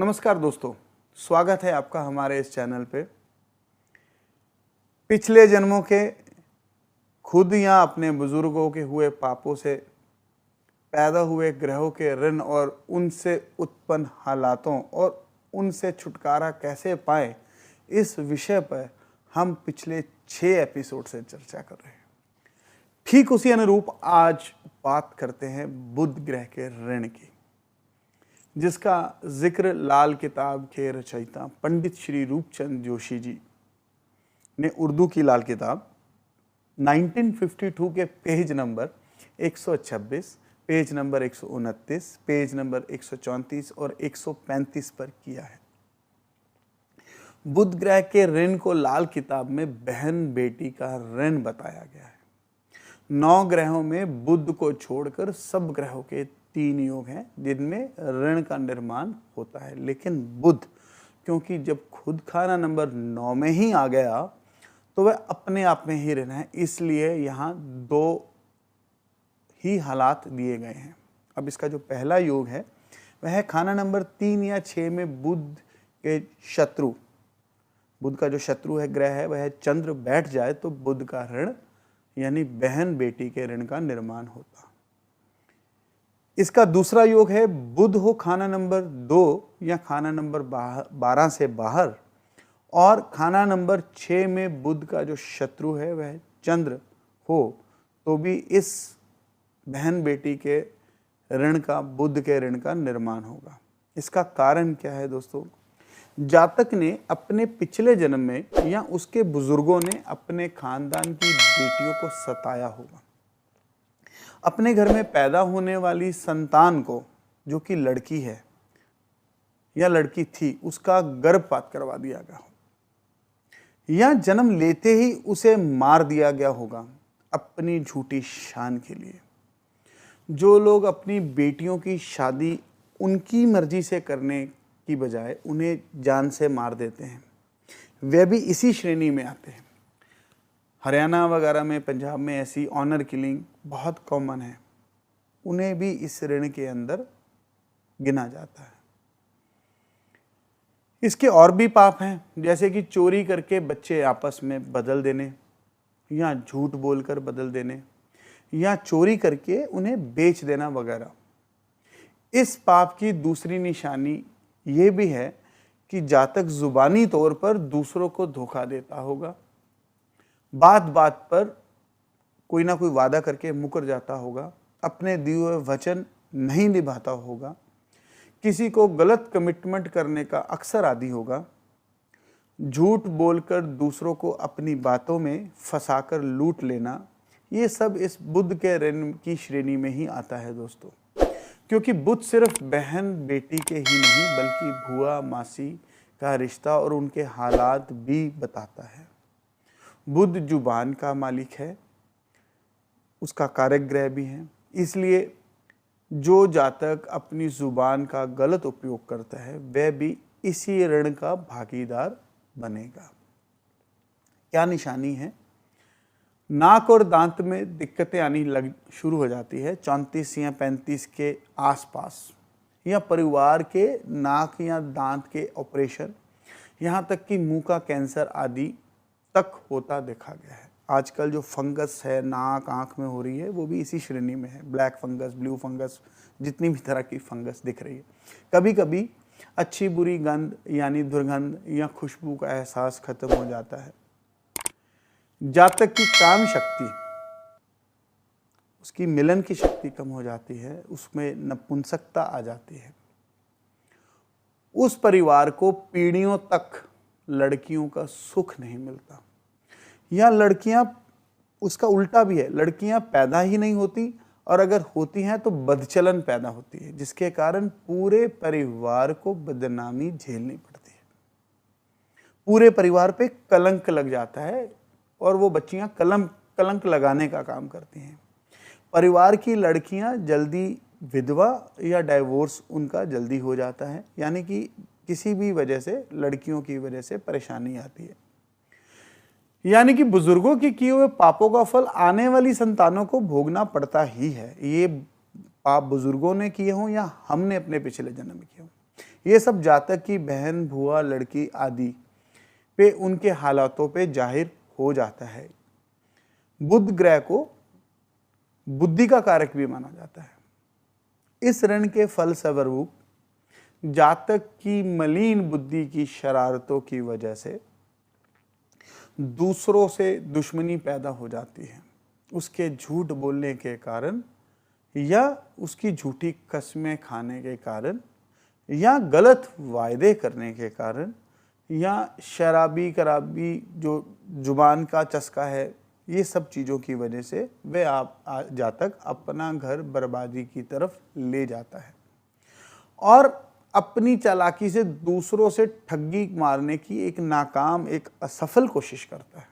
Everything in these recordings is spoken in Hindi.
नमस्कार दोस्तों, स्वागत है आपका हमारे इस चैनल पे। पिछले जन्मों के खुद या अपने बुजुर्गों के हुए पापों से पैदा हुए ग्रहों के ऋण और उनसे उत्पन्न हालातों और उनसे छुटकारा कैसे पाएं, इस विषय पर हम पिछले 6 एपिसोड से चर्चा कर रहे हैं। ठीक उसी अनुरूप आज बात करते हैं बुध ग्रह के ऋण की, जिसका जिक्र लाल किताब के रचयिता पंडित श्री रूपचंद जोशी जी ने उर्दू की लाल किताब 1952 के page number 126, page number 129, page number 134 और 135 पर किया है। बुध ग्रह के ऋण को लाल किताब में बहन बेटी का ऋण बताया गया है। 9 ग्रहों में बुध को छोड़कर सब ग्रहों के 3 योग हैं जिनमें ऋण का निर्माण होता है, लेकिन बुध क्योंकि जब खुद खाना नंबर 9 में ही आ गया तो वह अपने आप में ही ऋण है, इसलिए यहाँ 2 ही हालात दिए गए हैं। अब इसका जो पहला योग है वह है खाना नंबर 3 या 6 में बुध के शत्रु, बुध का जो शत्रु है ग्रह है वह चंद्र बैठ जाए तो बुध का ऋण यानी बहन बेटी के ऋण का निर्माण होता। इसका दूसरा योग है बुध हो खाना नंबर 2 या खाना नंबर 12 से बाहर और खाना नंबर 6 में बुध का जो शत्रु है वह चंद्र हो तो भी इस बहन बेटी के ऋण का, बुध के ऋण का निर्माण होगा। इसका कारण क्या है दोस्तों? जातक ने अपने पिछले जन्म में या उसके बुजुर्गों ने अपने खानदान की बेटियों को सताया होगा। अपने घर में पैदा होने वाली संतान को, जो कि लड़की है या लड़की थी, उसका गर्भपात करवा दिया गया हो या जन्म लेते ही उसे मार दिया गया होगा अपनी झूठी शान के लिए। जो लोग अपनी बेटियों की शादी उनकी मर्जी से करने की बजाय उन्हें जान से मार देते हैं, वे भी इसी श्रेणी में आते हैं। हरियाणा वगैरह में, पंजाब में ऐसी ऑनर किलिंग बहुत कॉमन है, उन्हें भी इस ऋण के अंदर गिना जाता है। इसके और भी पाप हैं, जैसे कि चोरी करके बच्चे आपस में बदल देने या झूठ बोलकर बदल देने या चोरी करके उन्हें बेच देना वगैरह। इस पाप की दूसरी निशानी ये भी है कि जातक जुबानी तौर पर दूसरों को धोखा देता होगा, बात बात पर कोई ना कोई वादा करके मुकर जाता होगा, अपने दिए हुए वचन नहीं निभाता होगा, किसी को गलत कमिटमेंट करने का अक्सर आदी होगा, झूठ बोलकर दूसरों को अपनी बातों में फंसाकर लूट लेना, ये सब इस बुध के ऋण की श्रेणी में ही आता है दोस्तों। क्योंकि बुध सिर्फ बहन बेटी के ही नहीं बल्कि भुआ मासी का रिश्ता और उनके हालात भी बताता है। बुध जुबान का मालिक है, उसका कारक ग्रह भी है, इसलिए जो जातक अपनी जुबान का गलत उपयोग करता है वह भी इसी ऋण का भागीदार बनेगा। क्या निशानी है? नाक और दांत में दिक्कतें आनी शुरू हो जाती है 34 या 35 के आसपास, या परिवार के नाक या दांत के ऑपरेशन, यहाँ तक कि मुंह का कैंसर आदि तक होता देखा गया है। आजकल जो फंगस है नाक आँख में हो रही है वो भी इसी श्रेणी में है। ब्लैक फंगस, ब्लू फंगस, जितनी भी तरह की फंगस दिख रही है। कभी कभी अच्छी बुरी गंध यानी दुर्गंध या खुशबू का एहसास खत्म हो जाता है। जातक की काम शक्ति, उसकी मिलन की शक्ति कम हो जाती है, उसमें नपुंसकता आ जाती है। उस परिवार को पीढ़ियों तक लड़कियों का सुख नहीं मिलता, या लड़कियां, उसका उल्टा भी है, लड़कियां पैदा ही नहीं होती और अगर होती हैं तो बदचलन पैदा होती है, जिसके कारण पूरे परिवार को बदनामी झेलनी पड़ती है। पूरे परिवार पे कलंक लग जाता है और वो बच्चियां कलंक लगाने का काम करती हैं। परिवार की लड़कियां जल्दी विधवा या डाइवोर्स उनका जल्दी हो जाता है, यानी कि किसी भी वजह से लड़कियों की वजह से परेशानी आती है। यानी कि बुजुर्गों के किए हुए पापों का फल आने वाली संतानों को भोगना पड़ता ही है। ये पाप बुजुर्गों ने किए हों या हमने अपने पिछले जन्म में किए हों। ये सब जातक की बहन, भुआ, लड़की आदि पे उनके हालातों पे जाहिर हो जाता है। बुध ग्रह को बुद्धि का कारक भी माना जाता है। इस ऋण के फल स्वरूप जातक की मलिन बुद्धि की शरारतों की वजह से दूसरों से दुश्मनी पैदा हो जाती है। उसके झूठ बोलने के कारण या उसकी झूठी कस्में खाने के कारण या गलत वायदे करने के कारण या शराबी कराबी जो जुबान का चस्का है, ये सब चीज़ों की वजह से वे जातक अपना घर बर्बादी की तरफ ले जाता है और अपनी चालाकी से दूसरों से ठगी मारने की एक नाकाम, एक असफल कोशिश करता है,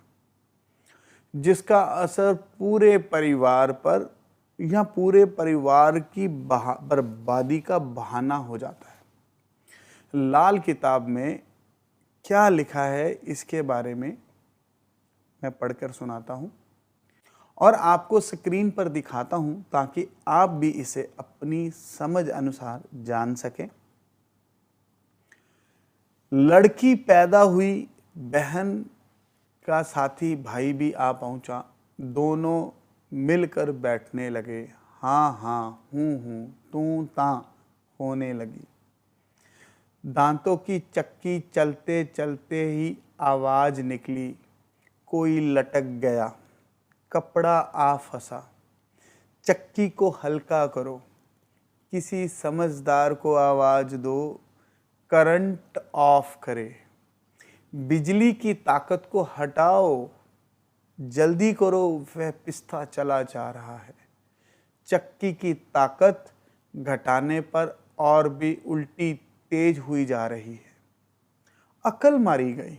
जिसका असर पूरे परिवार पर या पूरे परिवार की बर्बादी का बहाना हो जाता है। लाल किताब में क्या लिखा है इसके बारे में मैं पढ़कर सुनाता हूं और आपको स्क्रीन पर दिखाता हूं ताकि आप भी इसे अपनी समझ अनुसार जान सकें। लड़की पैदा हुई, बहन का साथी भाई भी आ पहुंचा। दोनों मिलकर बैठने लगे। हाँ हाँ, हूँ, तू ता होने लगी। दांतों की चक्की चलते चलते ही आवाज निकली, कोई लटक गया, कपड़ा आ फंसा। चक्की को हल्का करो, किसी समझदार को आवाज दो, करंट ऑफ करे। बिजली की ताकत को हटाओ, जल्दी करो, वह पिस्ता चला जा रहा है। चक्की की ताकत घटाने पर और भी उल्टी तेज हुई जा रही है। अकल मारी गई,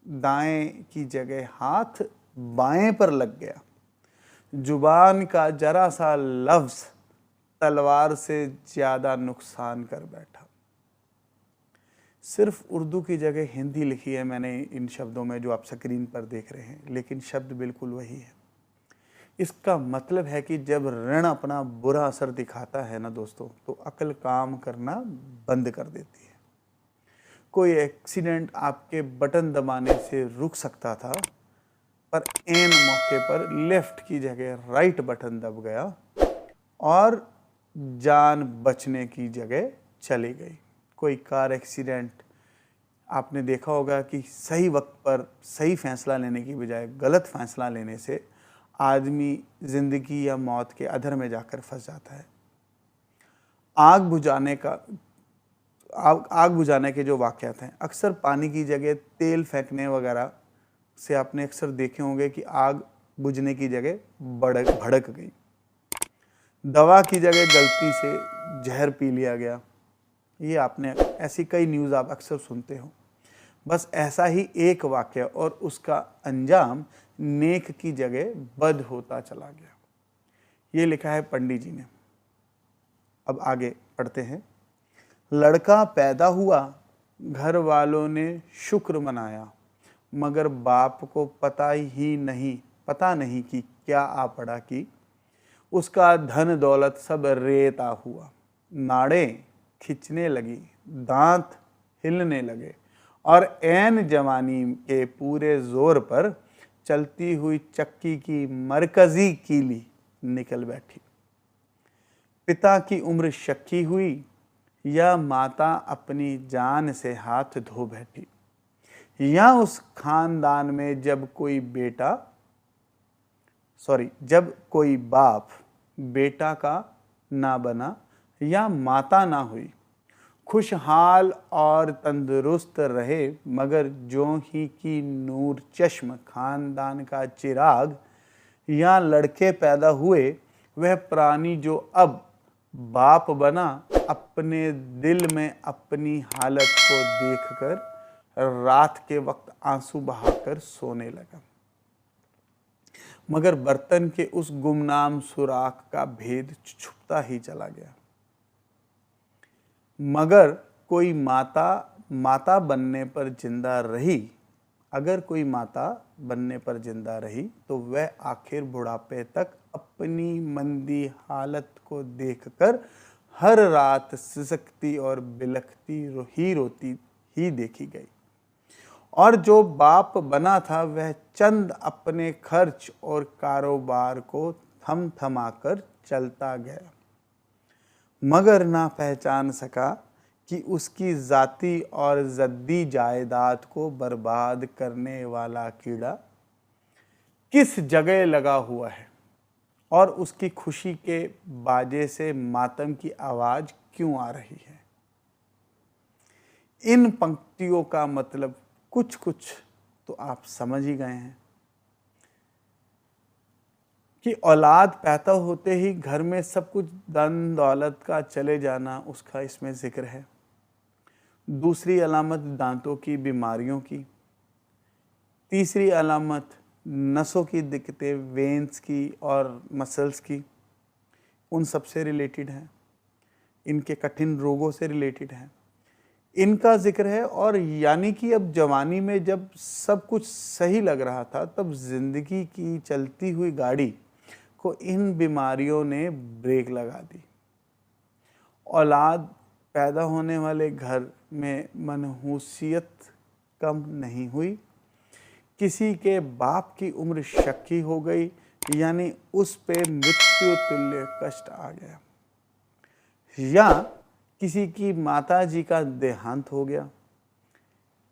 दाएं की जगह हाथ बाएं पर लग गया। जुबान का जरा सा लफ्ज तलवार से ज्यादा नुकसान कर बैठा। सिर्फ उर्दू की जगह हिंदी लिखी है मैंने इन शब्दों में जो आप स्क्रीन पर देख रहे हैं, लेकिन शब्द बिल्कुल वही है। इसका मतलब है कि जब ऋण अपना बुरा असर दिखाता है ना दोस्तों, तो अकल काम करना बंद कर देती है। कोई एक्सीडेंट आपके बटन दबाने से रुक सकता था, पर एन मौके पर लेफ्ट की जगह राइट बटन दब गया और जान बचने की जगह चली गई। कोई कार एक्सीडेंट, आपने देखा होगा कि सही वक्त पर सही फैसला लेने की बजाय गलत फैसला लेने से आदमी जिंदगी या मौत के अधर में जाकर फंस जाता है। आग बुझाने के जो वाक़यात हैं, अक्सर पानी की जगह तेल फेंकने वगैरह से आपने अक्सर देखे होंगे कि आग बुझने की जगह भड़क गई। दवा की जगह गलती से जहर पी लिया गया। ये आपने ऐसी कई न्यूज़ आप अक्सर सुनते हो। बस ऐसा ही एक वाक़या और उसका अंजाम नेक की जगह बद होता चला गया। ये लिखा है पंडित जी ने। अब आगे पढ़ते हैं। लड़का पैदा हुआ, घर वालों ने शुक्र मनाया, मगर बाप को पता नहीं कि क्या आ पड़ा कि उसका धन दौलत सब रेता हुआ। नाड़ें खिंचने लगी, दांत हिलने लगे और ऐन जवानी के पूरे जोर पर चलती हुई चक्की की मरकजी कीली निकल बैठी। पिता की उम्र शक्की हुई या माता अपनी जान से हाथ धो बैठी, या उस खानदान में जब कोई बाप बेटा का ना बना या माता ना हुई, खुशहाल और तंदुरुस्त रहे, मगर जो ही की नूर चश्म खानदान का चिराग या लड़के पैदा हुए, वह प्राणी जो अब बाप बना, अपने दिल में अपनी हालत को देखकर रात के वक्त आंसू बहाकर सोने लगा। मगर बर्तन के उस गुमनाम सुराख का भेद छुपता ही चला गया। मगर कोई माता बनने पर जिंदा रही, अगर कोई माता बनने पर जिंदा रही, तो वह आखिर बुढ़ापे तक अपनी मंदी हालत को देखकर हर रात सिसकती और बिलखती ही रोती ही देखी गई। और जो बाप बना था वह चंद अपने खर्च और कारोबार को थम थमाकर चलता गया, मगर ना पहचान सका कि उसकी जाती और जद्दी जायदाद को बर्बाद करने वाला कीड़ा किस जगह लगा हुआ है और उसकी खुशी के बाजे से मातम की आवाज क्यों आ रही है। इन पंक्तियों का मतलब कुछ कुछ तो आप समझ ही गए हैं कि औलाद पैदा होते ही घर में सब कुछ धन दौलत का चले जाना, उसका इसमें जिक्र है। दूसरी अलामत दांतों की बीमारियों की, तीसरी अलामत नसों की दिक्कतें, वेन्स की और मसल्स की, उन सब से रिलेटेड है, इनके कठिन रोगों से रिलेटेड है, इनका जिक्र है। और यानी कि अब जवानी में जब सब कुछ सही लग रहा था, तब जिंदगी की चलती हुई गाड़ी को इन बीमारियों ने ब्रेक लगा दी। औलाद पैदा होने वाले घर में मनहूसियत कम नहीं हुई, किसी के बाप की उम्र शक्की हो गई, यानी उस पे मृत्यु तुल्य कष्ट आ गया, या किसी की माता जी का देहांत हो गया,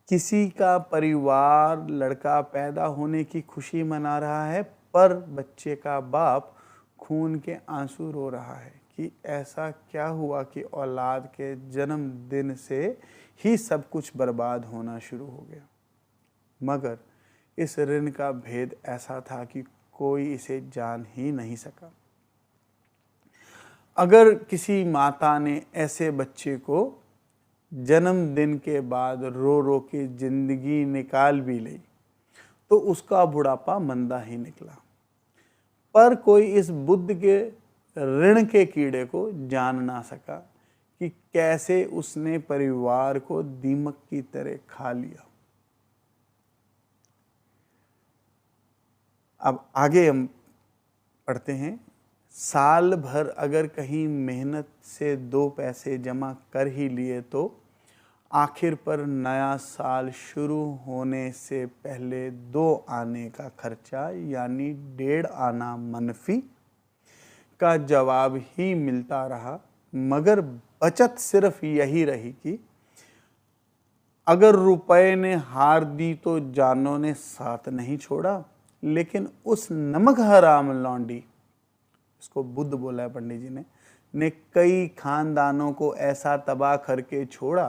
किसी का परिवार लड़का पैदा होने की खुशी मना रहा है, पर बच्चे का बाप खून के आंसू रो रहा है कि ऐसा क्या हुआ कि औलाद के जन्मदिन से ही सब कुछ बर्बाद होना शुरू हो गया। मगर इस ऋण का भेद ऐसा था कि कोई इसे जान ही नहीं सका। अगर किसी माता ने ऐसे बच्चे को जन्मदिन के बाद रो रो के जिंदगी निकाल भी ली, तो उसका बुढ़ापा मंदा ही निकला। पर कोई इस बुद्ध के ऋण के कीड़े को जान ना सका कि कैसे उसने परिवार को दीमक की तरह खा लिया। अब आगे हम पढ़ते हैं। साल भर अगर कहीं मेहनत से 2 पैसे जमा कर ही लिए, तो आखिर पर नया साल शुरू होने से पहले 2 आने का खर्चा यानी 1.5 आना मनफी का जवाब ही मिलता रहा। मगर बचत सिर्फ यही रही कि अगर रुपए ने हार दी तो जानों ने साथ नहीं छोड़ा, लेकिन उस नमक हराम लौंडी, इसको बुद्ध बोला है पंडित जी ने कई खानदानों को ऐसा तबाह करके छोड़ा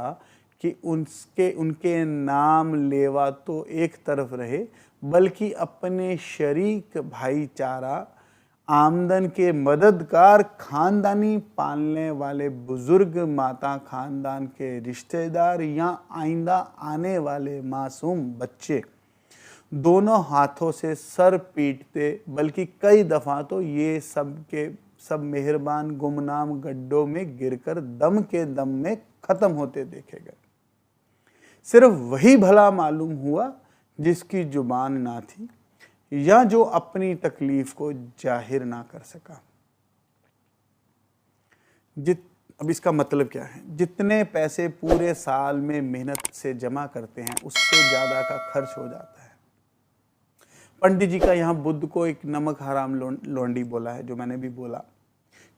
कि उनके नाम लेवा तो एक तरफ रहे, बल्कि अपने शरीक भाईचारा, आमदन के मददगार, खानदानी पालने वाले बुजुर्ग, माता खानदान के रिश्तेदार या आइंदा आने वाले मासूम बच्चे दोनों हाथों से सर पीटते, बल्कि कई दफ़ा तो ये सब के सब मेहरबान गुमनाम गड्ढों में गिरकर दम के दम में ख़त्म होते देखे गए। सिर्फ वही भला मालूम हुआ जिसकी जुबान ना थी या जो अपनी तकलीफ को जाहिर ना कर सका। अब इसका मतलब क्या है? जितने पैसे पूरे साल में मेहनत से जमा करते हैं, उससे ज़्यादा का खर्च हो जाता है। पंडित जी का यहाँ बुद्ध को एक नमक हराम लौंडी बोला है, जो मैंने भी बोला,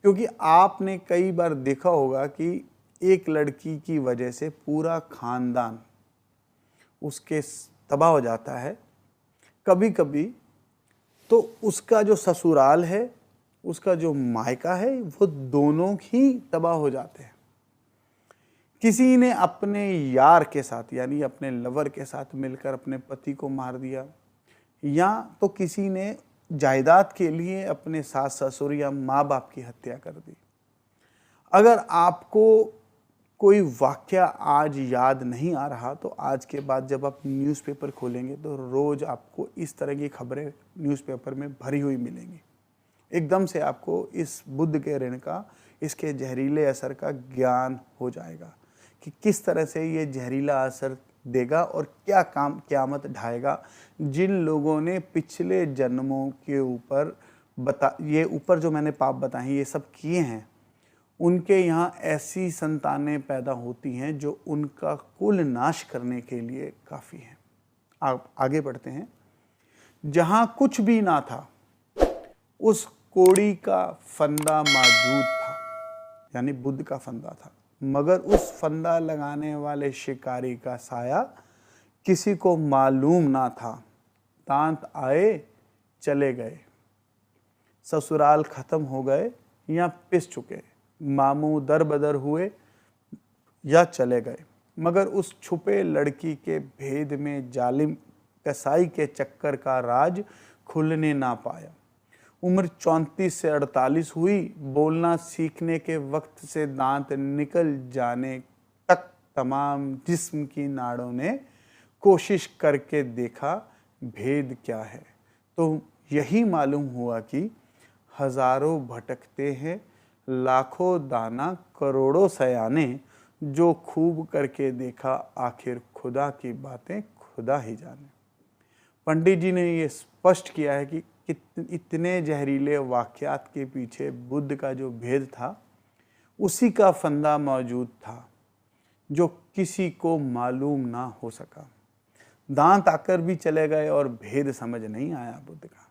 क्योंकि आपने कई बार देखा होगा कि एक लड़की की वजह से पूरा खानदान उसके तबाह हो जाता है। कभी कभी तो उसका जो ससुराल है, उसका जो मायका है, वो दोनों ही तबाह हो जाते हैं। किसी ने अपने यार के साथ यानी अपने लवर के साथ मिलकर अपने पति को मार दिया, या तो किसी ने जायदाद के लिए अपने सास ससुर या माँ बाप की हत्या कर दी। अगर आपको कोई वाक़या आज याद नहीं आ रहा, तो आज के बाद जब आप न्यूज़पेपर खोलेंगे तो रोज़ आपको इस तरह की खबरें न्यूज़पेपर में भरी हुई मिलेंगी। एकदम से आपको इस बुद्ध के ऋण का, इसके जहरीले असर का ज्ञान हो जाएगा कि किस तरह से ये जहरीला असर देगा और क्या क़यामत ढाएगा। जिन लोगों ने पिछले जन्मों के ऊपर ये ऊपर जो मैंने पाप बताए ये सब किए हैं, उनके यहाँ ऐसी संतानें पैदा होती हैं जो उनका कुल नाश करने के लिए काफ़ी हैं। आप आगे बढ़ते हैं। जहाँ कुछ भी ना था उस कोड़ी का फंदा मौजूद था, यानी बुद्ध का फंदा था, मगर उस फंदा लगाने वाले शिकारी का साया किसी को मालूम ना था। दांत आए चले गए, ससुराल खत्म हो गए या पिस चुके, मामू दर बदर हुए या चले गए, मगर उस छुपे लड़की के भेद में जालिम कसाई के चक्कर का राज खुलने ना पाया। उम्र 34 से 48 हुई, बोलना सीखने के वक्त से दांत निकल जाने तक तमाम जिस्म की नाड़ों ने कोशिश करके देखा भेद क्या है, तो यही मालूम हुआ कि हजारों भटकते हैं, लाखों दाना करोड़ों सयाने, जो खूब करके देखा आखिर खुदा की बातें खुदा ही जाने। पंडित जी ने ये स्पष्ट किया है कि इतने जहरीले वाक्यात के पीछे बुद्ध का जो भेद था उसी का फंदा मौजूद था जो किसी को मालूम ना हो सका। दांत आकर भी चले गए और भेद समझ नहीं आया बुद्ध का।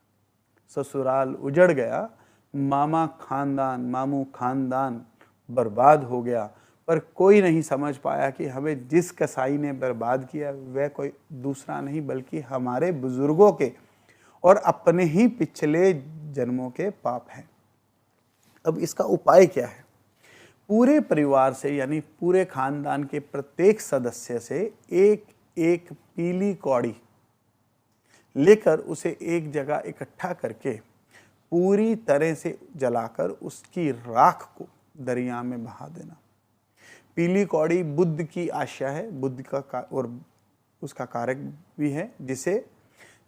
ससुराल उजड़ गया, मामू खानदान बर्बाद हो गया, पर कोई नहीं समझ पाया कि हमें जिस कसाई ने बर्बाद किया वह कोई दूसरा नहीं बल्कि हमारे बुजुर्गों के और अपने ही पिछले जन्मों के पाप हैं। अब इसका उपाय क्या है? पूरे परिवार से यानी पूरे खानदान के प्रत्येक सदस्य से एक एक पीली कौड़ी लेकर उसे एक जगह इकट्ठा करके पूरी तरह से जलाकर उसकी राख को दरिया में बहा देना। पीली कौड़ी बुद्ध की आशा है, बुद्ध का और उसका कारक भी है, जिसे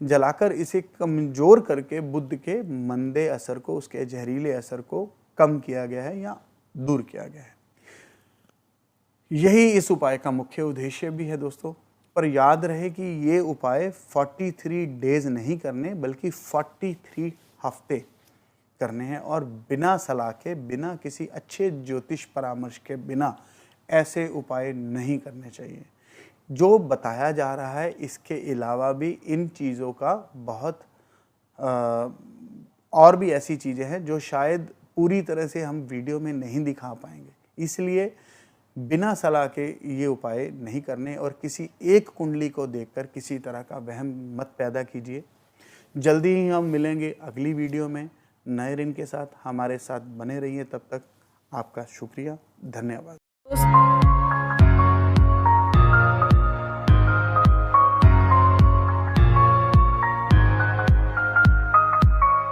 जलाकर इसे कमजोर करके बुद्ध के मंदे असर को, उसके जहरीले असर को कम किया गया है या दूर किया गया है। यही इस उपाय का मुख्य उद्देश्य भी है दोस्तों। पर याद रहे कि ये उपाय 43 डेज नहीं करने बल्कि 43 हफ्ते करने हैं और बिना सलाह के, बिना किसी अच्छे ज्योतिष परामर्श के बिना ऐसे उपाय नहीं करने चाहिए। जो बताया जा रहा है इसके अलावा भी इन चीज़ों का बहुत और भी ऐसी चीज़ें हैं जो शायद पूरी तरह से हम वीडियो में नहीं दिखा पाएंगे, इसलिए बिना सलाह के ये उपाय नहीं करने और किसी एक कुंडली को देखकर किसी तरह का वहम मत पैदा कीजिए। जल्दी ही हम मिलेंगे अगली वीडियो में नए ऋण के साथ। हमारे साथ बने रहिए, तब तक आपका शुक्रिया, धन्यवाद।